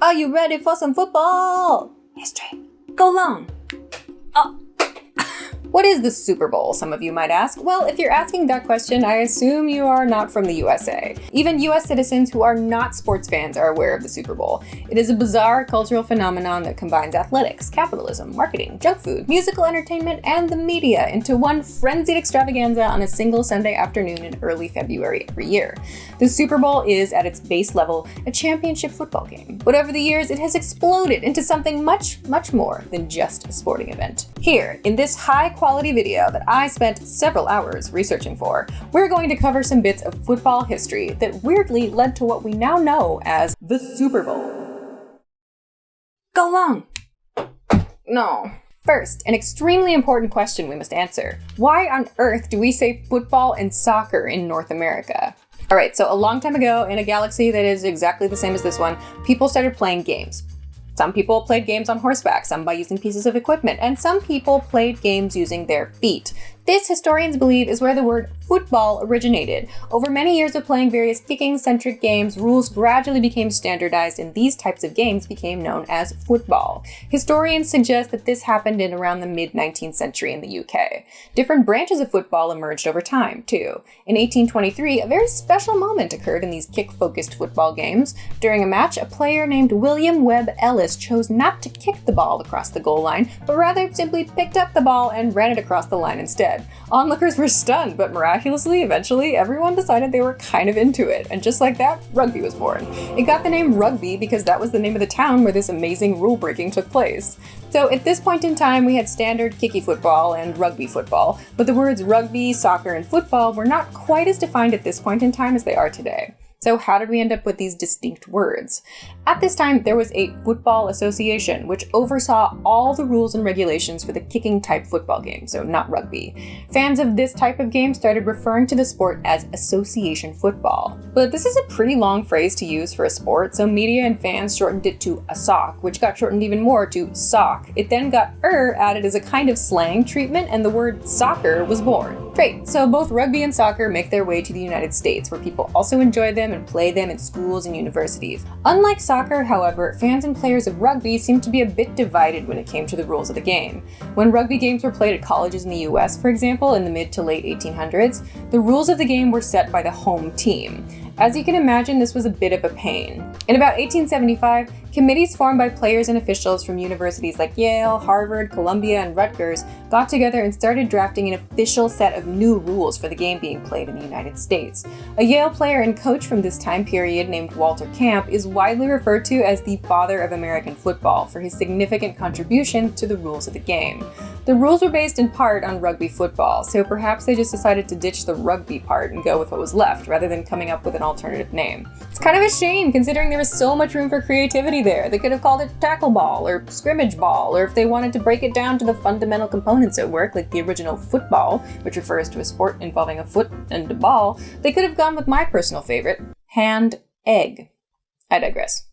Are you ready for some football? History. Go long. Oh. What is the Super Bowl, some of you might ask? Well, if you're asking that question, I assume you are not from the USA. Even US citizens who are not sports fans are aware of the Super Bowl. It is a bizarre cultural phenomenon that combines athletics, capitalism, marketing, junk food, musical entertainment, and the media into one frenzied extravaganza on a single Sunday afternoon in early February every year. The Super Bowl is, at its base level, a championship football game. But over the years, it has exploded into something much, much more than just a sporting event. Here, in this high-quality video that I spent several hours researching for, we're going to cover some bits of football history that weirdly led to what we now know as the Super Bowl. Go long! No. First, an extremely important question we must answer. Why on earth do we say football and soccer in North America? Alright, so a long time ago, in a galaxy that is exactly the same as this one, people started playing games. Some people played games on horseback, some by using pieces of equipment, and some people played games using their feet. This, historians believe, is where the word football originated. Over many years of playing various kicking-centric games, rules gradually became standardized and these types of games became known as football. Historians suggest that this happened in around the mid-19th century in the UK. Different branches of football emerged over time, too. In 1823, a very special moment occurred in these kick-focused football games. During a match, a player named William Webb Ellis chose not to kick the ball across the goal line, but rather simply picked up the ball and ran it across the line instead. Onlookers were stunned, but miraculously, eventually, everyone decided they were kind of into it, and just like that, rugby was born. It got the name Rugby because that was the name of the town where this amazing rule-breaking took place. So at this point in time, we had standard kicky football and rugby football, but the words rugby, soccer, and football were not quite as defined at this point in time as they are today. So how did we end up with these distinct words? At this time, there was a football association, which oversaw all the rules and regulations for the kicking-type football game, so not rugby. Fans of this type of game started referring to the sport as association football. But this is a pretty long phrase to use for a sport, so media and fans shortened it to ASOC, which got shortened even more to sock. It then got added as a kind of slang treatment, and the word soccer was born. Great, so both rugby and soccer make their way to the United States, where people also enjoy them and play them in schools and universities. Unlike soccer, however, fans and players of rugby seemed to be a bit divided when it came to the rules of the game. When rugby games were played at colleges in the US, for example, in the mid to late 1800s, the rules of the game were set by the home team. As you can imagine, this was a bit of a pain. In about 1875, committees formed by players and officials from universities like Yale, Harvard, Columbia, and Rutgers got together and started drafting an official set of new rules for the game being played in the United States. A Yale player and coach from this time period named Walter Camp is widely referred to as the father of American football for his significant contribution to the rules of the game. The rules were based in part on rugby football, so perhaps they just decided to ditch the rugby part and go with what was left, rather than coming up with an alternative name. It's kind of a shame, considering there was so much room for creativity there. They could have called it tackle ball or scrimmage ball, or if they wanted to break it down to the fundamental components at work, like the original football, which refers to a sport involving a foot and a ball, they could have gone with my personal favorite, hand egg. I digress.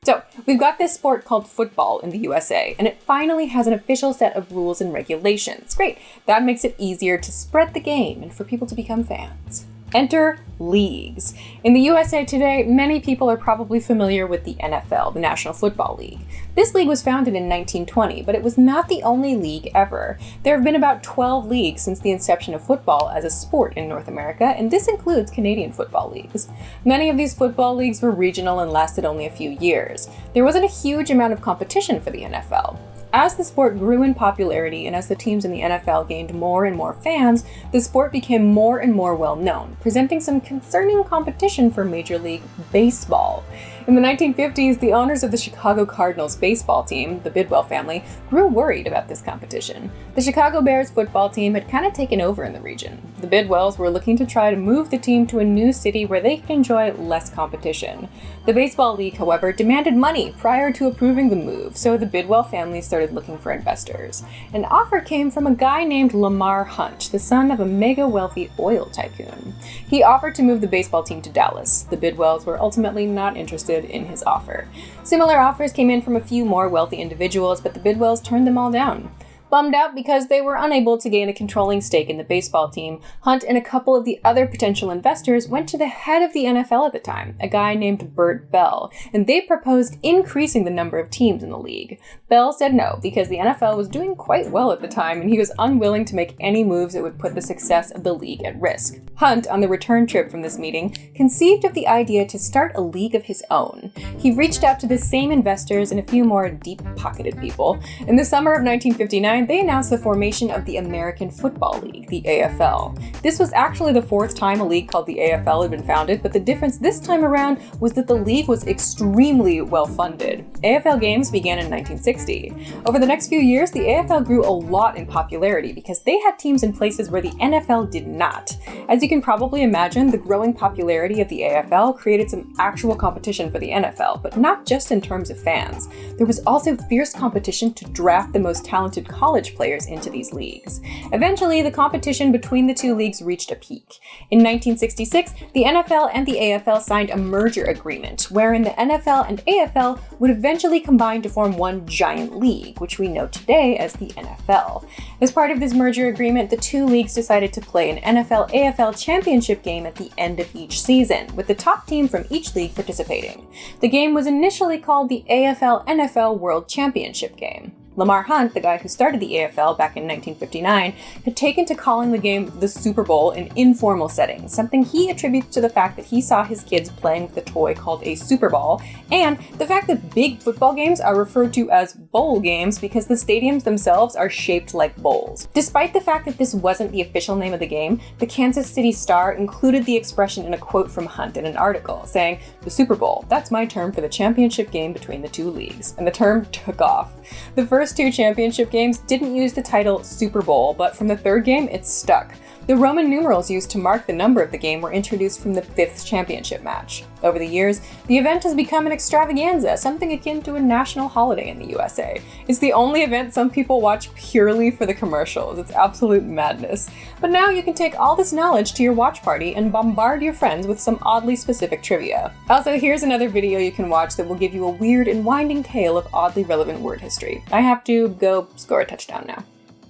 So, we've got this sport called football in the USA, and it finally has an official set of rules and regulations. Great, that makes it easier to spread the game and for people to become fans. Enter leagues. In the USA today, many people are probably familiar with the NFL, the National Football League. This league was founded in 1920, but it was not the only league ever. There have been about 12 leagues since the inception of football as a sport in North America, and this includes Canadian football leagues. Many of these football leagues were regional and lasted only a few years. There wasn't a huge amount of competition for the NFL. As the sport grew in popularity and as the teams in the NFL gained more and more fans, the sport became more and more well-known, presenting some concerning competition for Major League Baseball. In the 1950s, the owners of the Chicago Cardinals baseball team, the Bidwell family, grew worried about this competition. The Chicago Bears football team had kind of taken over in the region. The Bidwells were looking to try to move the team to a new city where they could enjoy less competition. The Baseball League, however, demanded money prior to approving the move, so the Bidwell family started looking for investors. An offer came from a guy named Lamar Hunt, the son of a mega-wealthy oil tycoon. He offered to move the baseball team to Dallas. The Bidwells were ultimately not interested in his offer. Similar offers came in from a few more wealthy individuals, but the Bidwells turned them all down. Bummed out because they were unable to gain a controlling stake in the baseball team, Hunt and a couple of the other potential investors went to the head of the NFL at the time, a guy named Bert Bell, and they proposed increasing the number of teams in the league. Bell said no, because the NFL was doing quite well at the time, and he was unwilling to make any moves that would put the success of the league at risk. Hunt, on the return trip from this meeting, conceived of the idea to start a league of his own. He reached out to the same investors and a few more deep-pocketed people. In the summer of 1959, they announced the formation of the American Football League, the AFL. This was actually the fourth time a league called the AFL had been founded, but the difference this time around was that the league was extremely well-funded. AFL games began in 1960. Over the next few years, the AFL grew a lot in popularity because they had teams in places where the NFL did not. As you can probably imagine, the growing popularity of the AFL created some actual competition for the NFL, but not just in terms of fans. There was also fierce competition to draft the most talented college players into these leagues. Eventually, the competition between the two leagues reached a peak. In 1966, the NFL and the AFL signed a merger agreement, wherein the NFL and AFL would eventually combine to form one giant league, which we know today as the NFL. As part of this merger agreement, the two leagues decided to play an NFL-AFL championship game at the end of each season, with the top team from each league participating. The game was initially called the AFL-NFL World Championship Game. Lamar Hunt, the guy who started the AFL back in 1959, had taken to calling the game the Super Bowl in informal settings, something he attributes to the fact that he saw his kids playing with a toy called a Super Ball, and the fact that big football games are referred to as bowl games because the stadiums themselves are shaped like bowls. Despite the fact that this wasn't the official name of the game, the Kansas City Star included the expression in a quote from Hunt in an article, saying, "The Super Bowl, that's my term for the championship game between the two leagues," and the term took off. The first two championship games didn't use the title Super Bowl, but from the third game, it stuck. The Roman numerals used to mark the number of the game were introduced from the fifth championship match. Over the years, the event has become an extravaganza, something akin to a national holiday in the USA. It's the only event some people watch purely for the commercials. It's absolute madness. But now you can take all this knowledge to your watch party and bombard your friends with some oddly specific trivia. Also, here's another video you can watch that will give you a weird and winding tale of oddly relevant word history. I have to go score a touchdown now.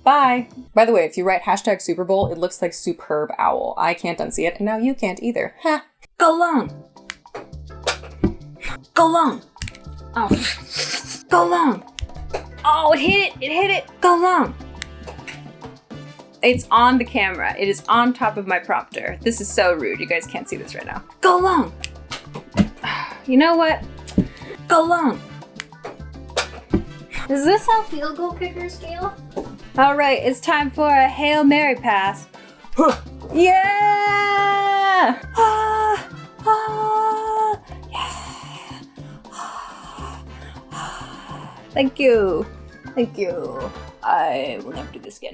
Bye! By the way, if you write hashtag Super Bowl, it looks like superb owl. I can't unsee it, and now you can't either. Ha! Go long! Go long! Oh. Go long! Oh, it hit it! It hit it! Go long! It's on the camera. It is on top of my prompter. This is so rude. You guys can't see this right now. Go long! You know what? Go long! Is this how field goal kickers feel? All right, it's time for a Hail Mary pass. Yeah! Yeah! Thank you. Thank you. I will never do this again.